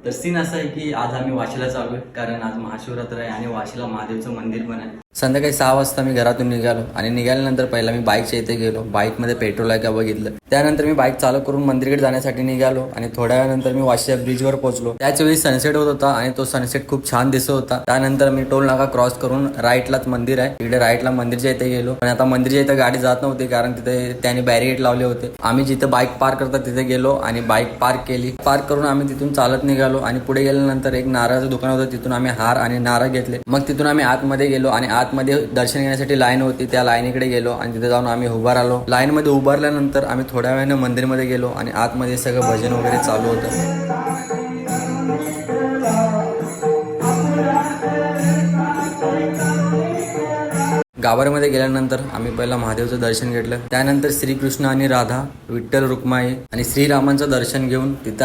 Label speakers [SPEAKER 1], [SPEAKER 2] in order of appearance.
[SPEAKER 1] तर सीन असा आहे की आज आम्ही वाशीला चालू आहे, कारण आज महाशिवरात्र आहे आणि वाशीला महादेवचं मंदिर पण आहे. संध्याकाळी 6 वाजता मी घरातून निघालो आणि निघाल्यानंतर पहिला मी बाईकच्या इथे गेलो. बाईकमध्ये पेट्रोल आहे का बघितलं. त्यानंतर मी बाईक चालू करून मंदिरकडे जाण्यासाठी निघालो आणि थोड्या वेळानंतर मी वाशीच्या ब्रिजवर पोहोचलो. त्याच वेळी सनसेट होत होता आणि तो सनसेट खूप छान दिसत होता. त्यानंतर मी टोल नाका क्रॉस करून राईटलाच मंदिर आहे, तिकडे राईटला मंदिरच्या इथे गेलो. पण आता मंदिरच्या इथे गाडी जात नव्हती, कारण तिथे त्याने बॅरिकेड लावले होते. आम्ही जिथे बाईक पार्क करतात तिथे गेलो आणि बाईक पार्क केली. पार्क करून आम्ही तिथून चालत निघालो आणि पुढे गेल्यानंतर एक नारळाचं दुकान होतं, तिथून आम्ही हार आणि नारळ घेतले. मग तिथून आम्ही आतमध्ये गेलो आणि आतमध्ये दर्शन घेण्यासाठी लाईन होती, त्या लाईनीकडे गेलो आणि तिथे जाऊन आम्ही उभा राहिलो. लाईन मध्ये उभारल्यानंतर आम्ही थोड्या वेळाने मंदिरमध्ये गेलो आणि आतमध्ये सगळं भजन वगैरे चालू होतं. गाभाऱ्यामध्ये गेल्यानंतर आम्ही पहिला महादेवचं दर्शन घेतलं. त्यानंतर श्रीकृष्ण आणि राधा, विठ्ठल रुक्माई आणि श्रीरामांचं दर्शन घेऊन तिथं